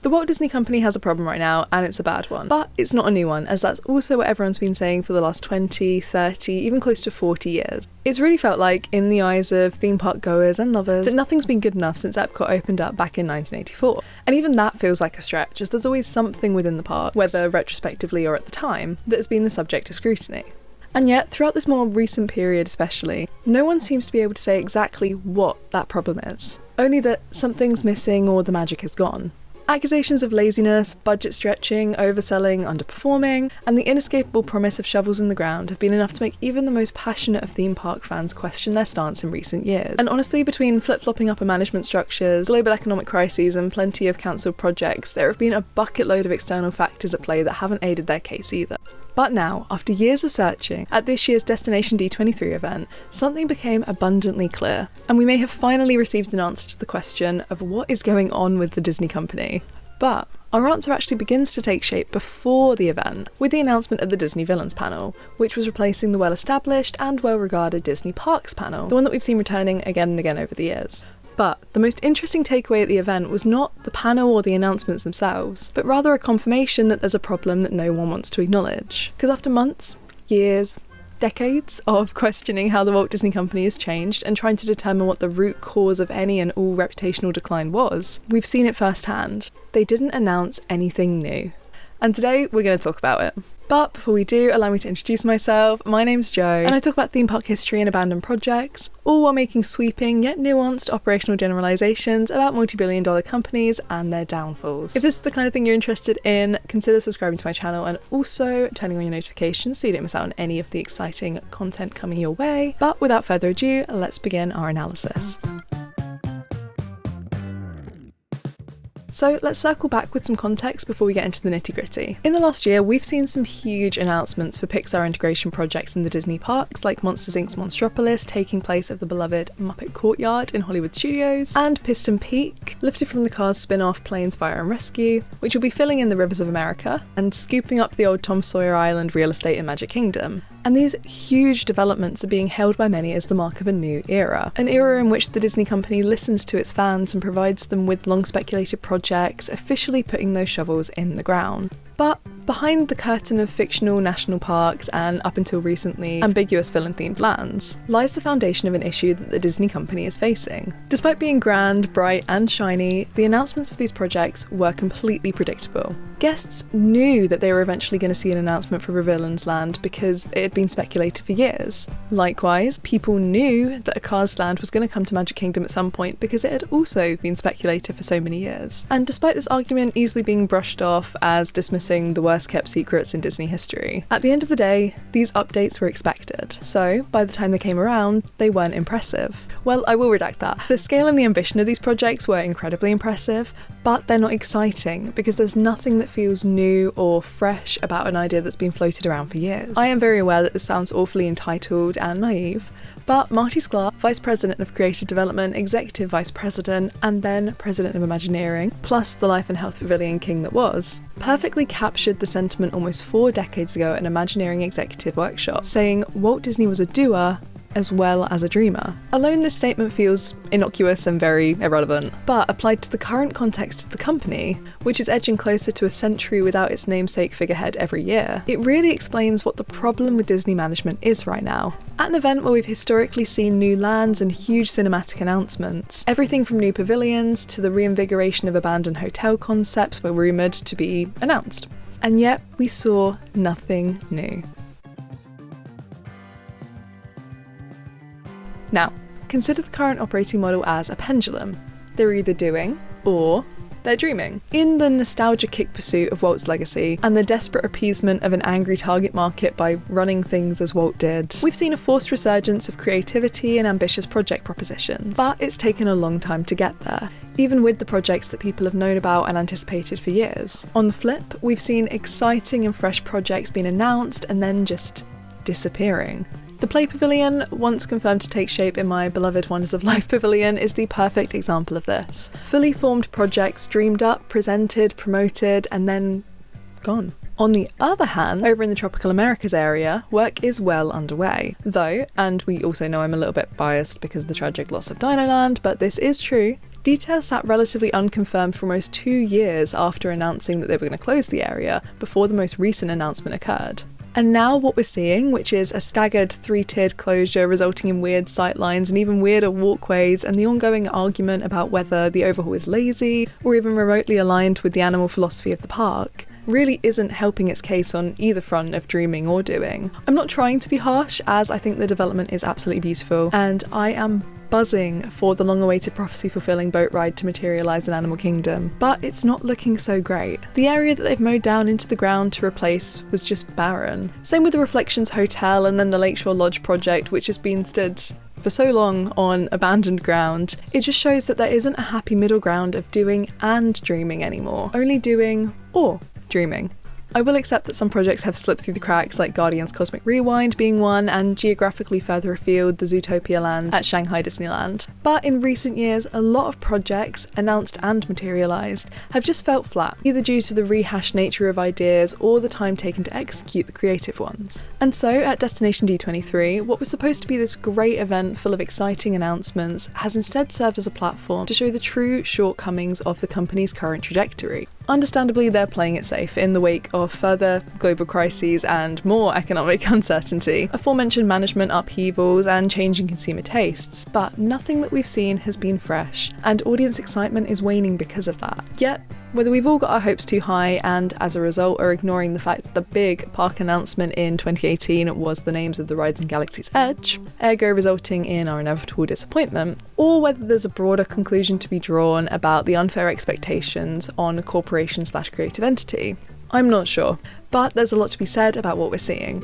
The Walt Disney Company has a problem right now, and it's a bad one. But it's not a new one, as that's also what everyone's been saying for the last 20, 30, even close to 40 years. It's really felt like, in the eyes of theme park goers and lovers, that nothing's been good enough since Epcot opened up back in 1984. And even that feels like a stretch, as there's always something within the park, whether retrospectively or at the time, that has been the subject of scrutiny. And yet, throughout this more recent period especially, no one seems to be able to say exactly what that problem is. Only that something's missing or the magic is gone. Accusations of laziness, budget stretching, overselling, underperforming, and the inescapable promise of shovels in the ground have been enough to make even the most passionate of theme park fans question their stance in recent years. And honestly, between flip-flopping upper management structures, global economic crises, and plenty of cancelled projects, there have been a bucket load of external factors at play that haven't aided their case either. But now, after years of searching, at this year's Destination D23 event, something became abundantly clear, and we may have finally received an answer to the question of what is going on with the Disney Company. But our answer actually begins to take shape before the event, with the announcement of the Disney Villains panel, which was replacing the well-established and well-regarded Disney Parks panel, the one that we've seen returning again and again over the years. But the most interesting takeaway at the event was not the panel or the announcements themselves, but rather a confirmation that there's a problem that no one wants to acknowledge. Because after months, years, decades of questioning how the Walt Disney Company has changed and trying to determine what the root cause of any and all reputational decline was, we've seen it firsthand. They didn't announce anything new. And today we're going to talk about it. But before we do, allow me to introduce myself. My name's Jo, and I talk about theme park history and abandoned projects, all while making sweeping yet nuanced operational generalisations about multi-billion-dollar companies and their downfalls. If this is the kind of thing you're interested in, consider subscribing to my channel and also turning on your notifications so you don't miss out on any of the exciting content coming your way. But without further ado, let's begin our analysis. So let's circle back with some context before we get into the nitty-gritty. In the last year, we've seen some huge announcements for Pixar integration projects in the Disney parks, like Monsters Inc.'s Monstropolis taking place at the beloved Muppet Courtyard in Hollywood Studios, and Piston Peak, lifted from the Cars spin-off Planes, Fire and Rescue, which will be filling in the rivers of America, and scooping up the old Tom Sawyer Island real estate in Magic Kingdom. And these huge developments are being hailed by many as the mark of a new era. An era in which the Disney Company listens to its fans and provides them with long-speculated projects, officially putting those shovels in the ground. But behind the curtain of fictional national parks and, up until recently, ambiguous villain-themed lands, lies the foundation of an issue that the Disney Company is facing. Despite being grand, bright and shiny, the announcements for these projects were completely predictable. Guests knew that they were eventually going to see an announcement for Villains Land because it had been speculated for years. Likewise, people knew that a Cars land was going to come to Magic Kingdom at some point because it had also been speculated for so many years. And despite this argument easily being brushed off as dismissing the worst-kept secrets in Disney history, at the end of the day, these updates were expected. So, by the time they came around, they weren't impressive. Well, I will redact that. The scale and the ambition of these projects were incredibly impressive, but they're not exciting because there's nothing that feels new or fresh about an idea that's been floated around for years. I am very aware that this sounds awfully entitled and naive, but Marty Sklar, Vice President of Creative Development, Executive Vice President, and then President of Imagineering, plus the Life and Health Pavilion king that was, perfectly captured the sentiment almost 4 decades ago at an Imagineering executive workshop, saying Walt Disney was a doer as well as a dreamer. Alone, this statement feels innocuous and very irrelevant, but applied to the current context of the company, which is edging closer to a century without its namesake figurehead every year, it really explains what the problem with Disney management is right now. At an event where we've historically seen new lands and huge cinematic announcements, everything from new pavilions to the reinvigoration of abandoned hotel concepts were rumoured to be announced. And yet, we saw nothing new. Now, consider the current operating model as a pendulum. They're either doing or they're dreaming. In the nostalgia-kick pursuit of Walt's legacy and the desperate appeasement of an angry target market by running things as Walt did, we've seen a forced resurgence of creativity and ambitious project propositions. But it's taken a long time to get there, even with the projects that people have known about and anticipated for years. On the flip, we've seen exciting and fresh projects being announced and then just disappearing. The Play Pavilion, once confirmed to take shape in my beloved Wonders of Life Pavilion, is the perfect example of this. Fully formed projects dreamed up, presented, promoted, and then gone. On the other hand, over in the Tropical Americas area, work is well underway. Though, and we also know I'm a little bit biased because of the tragic loss of Dinoland, but this is true, Details sat relatively unconfirmed for almost 2 years after announcing that they were going to close the area before the most recent announcement occurred. And now what we're seeing, which is a staggered 3-tiered closure resulting in weird sightlines and even weirder walkways, and the ongoing argument about whether the overhaul is lazy or even remotely aligned with the animal philosophy of the park, really isn't helping its case on either front of dreaming or doing. I'm not trying to be harsh, as I think the development is absolutely beautiful, and I am buzzing for the long-awaited prophecy-fulfilling boat ride to materialise in Animal Kingdom, but it's not looking so great. The area that they've mowed down into the ground to replace was just barren. Same with the Reflections Hotel and then the Lakeshore Lodge project, which has been stood for so long on abandoned ground. It just shows that there isn't a happy middle ground of doing and dreaming anymore, only doing or dreaming. I will accept that some projects have slipped through the cracks, like Guardians Cosmic Rewind being one, and geographically further afield, the Zootopia land at Shanghai Disneyland. But in recent years, a lot of projects, announced and materialised, have just felt flat, either due to the rehashed nature of ideas or the time taken to execute the creative ones. And so, at Destination D23, what was supposed to be this great event full of exciting announcements has instead served as a platform to show the true shortcomings of the company's current trajectory. Understandably, they're playing it safe in the wake of further global crises and more economic uncertainty, aforementioned management upheavals and changing consumer tastes, but nothing that we've seen has been fresh, and audience excitement is waning because of that. Yet, whether we've all got our hopes too high and as a result are ignoring the fact that the big park announcement in 2018 was the names of the rides in Galaxy's Edge, ergo resulting in our inevitable disappointment, or whether there's a broader conclusion to be drawn about the unfair expectations on a corporation/creative entity, I'm not sure, but there's a lot to be said about what we're seeing.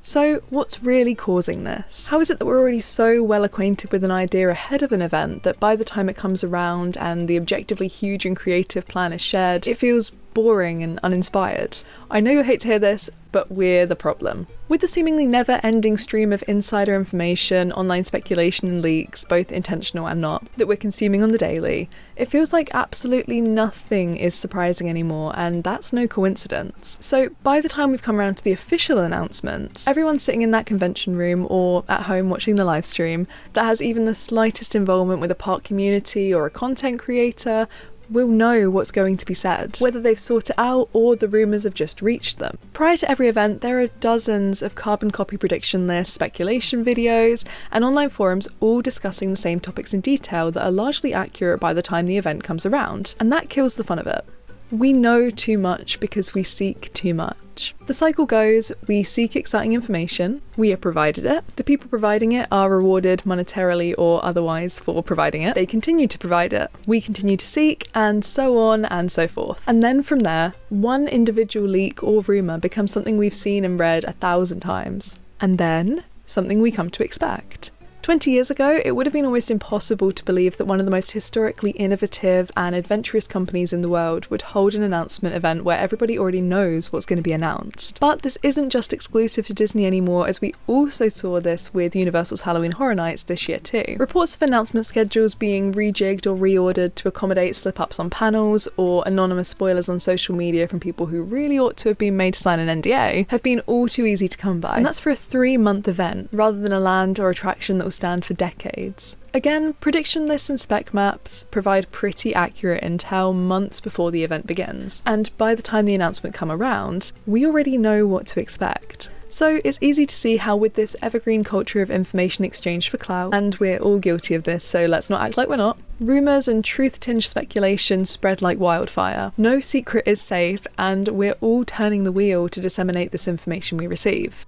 So, what's really causing this? How is it that we're already so well acquainted with an idea ahead of an event that by the time it comes around and the objectively huge and creative plan is shared, it feels boring and uninspired? I know you'll hate to hear this, but we're the problem. With the seemingly never-ending stream of insider information, online speculation and leaks, both intentional and not, that we're consuming on the daily, it feels like absolutely nothing is surprising anymore, and that's no coincidence. So by the time we've come around to the official announcements, everyone sitting in that convention room or at home watching the live stream that has even the slightest involvement with a park community or a content creator will know what's going to be said, whether they've sought it out or the rumours have just reached them. Prior to every event, there are dozens of carbon copy prediction lists, speculation videos, and online forums all discussing the same topics in detail that are largely accurate by the time the event comes around, and that kills the fun of it. We know too much because we seek too much. The cycle goes, we seek exciting information, we are provided it, the people providing it are rewarded monetarily or otherwise for providing it, they continue to provide it, we continue to seek, and so on and so forth. And then from there, one individual leak or rumour becomes something we've seen and read 1,000 times. And then, something we come to expect. 20 years ago, it would have been almost impossible to believe that one of the most historically innovative and adventurous companies in the world would hold an announcement event where everybody already knows what's going to be announced. But this isn't just exclusive to Disney anymore, as we also saw this with Universal's Halloween Horror Nights this year too. Reports of announcement schedules being rejigged or reordered to accommodate slip-ups on panels, or anonymous spoilers on social media from people who really ought to have been made to sign an NDA, have been all too easy to come by. And that's for a 3-month event, rather than a land or attraction that will stand for decades. Again, prediction lists and spec maps provide pretty accurate intel months before the event begins, and by the time the announcement come around, we already know what to expect. So it's easy to see how with this evergreen culture of information exchange for clout, and we're all guilty of this, so let's not act like we're not, rumours and truth-tinged speculation spread like wildfire. No secret is safe, and we're all turning the wheel to disseminate this information we receive.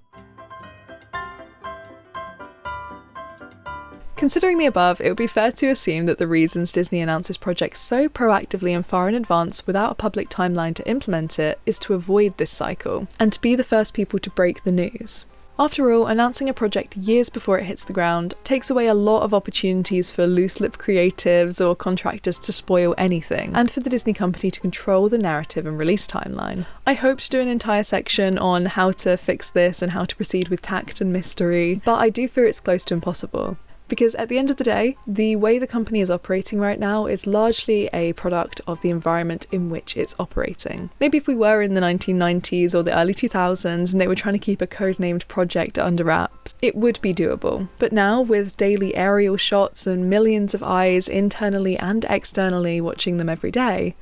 Considering the above, it would be fair to assume that the reasons Disney announces projects so proactively and far in advance without a public timeline to implement it is to avoid this cycle, and to be the first people to break the news. After all, announcing a project years before it hits the ground takes away a lot of opportunities for loose-lipped creatives or contractors to spoil anything, and for the Disney company to control the narrative and release timeline. I hope to do an entire section on how to fix this and how to proceed with tact and mystery, but I do fear it's close to impossible. Because at the end of the day, the way the company is operating right now is largely a product of the environment in which it's operating. Maybe if we were in the 1990s or the early 2000s and they were trying to keep a codenamed project under wraps, it would be doable. But now, with daily aerial shots and millions of eyes internally and externally watching them every day,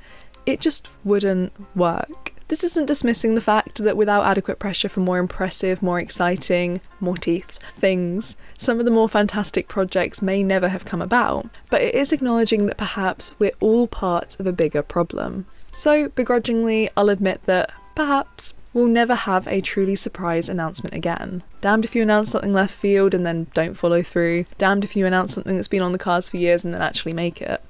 it just wouldn't work. This isn't dismissing the fact that without adequate pressure for more impressive, more exciting, more teeth things, some of the more fantastic projects may never have come about, but it is acknowledging that perhaps we're all part of a bigger problem. So, begrudgingly, I'll admit that perhaps we'll never have a truly surprise announcement again. Damned if you announce something left field and then don't follow through. Damned if you announce something that's been on the cards for years and then actually make it.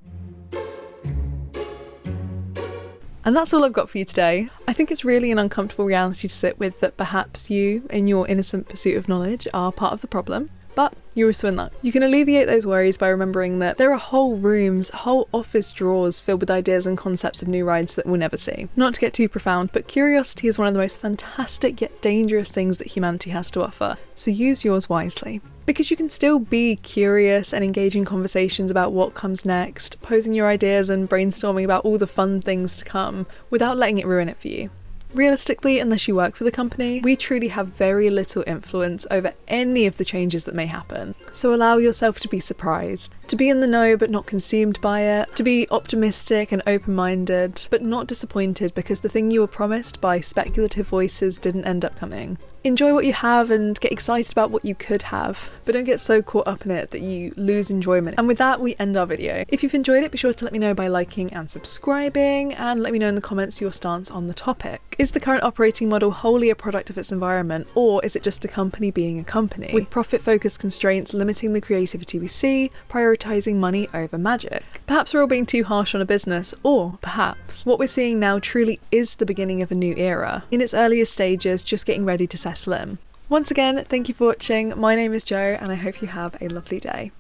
And that's all I've got for you today. I think it's really an uncomfortable reality to sit with, that perhaps you, in your innocent pursuit of knowledge, are part of the problem. But you're also in luck. You can alleviate those worries by remembering that there are whole rooms, whole office drawers filled with ideas and concepts of new rides that we'll never see. Not to get too profound, but curiosity is one of the most fantastic yet dangerous things that humanity has to offer. So use yours wisely. Because you can still be curious and engage in conversations about what comes next, posing your ideas and brainstorming about all the fun things to come, without letting it ruin it for you. Realistically, unless you work for the company, we truly have very little influence over any of the changes that may happen. So allow yourself to be surprised, to be in the know but not consumed by it, to be optimistic and open-minded, but not disappointed because the thing you were promised by speculative voices didn't end up coming. Enjoy what you have and get excited about what you could have, but don't get so caught up in it that you lose enjoyment. And with that, we end our video. If you've enjoyed it, be sure to let me know by liking and subscribing, and let me know in the comments your stance on the topic. Is the current operating model wholly a product of its environment, or is it just a company being a company, with profit-focused constraints limiting the creativity we see, prioritizing money over magic? Perhaps we're all being too harsh on a business, or perhaps what we're seeing now truly is the beginning of a new era, in its earliest stages, just getting ready to settle in. Once again, thank you for watching. My name is Jo, and I hope you have a lovely day.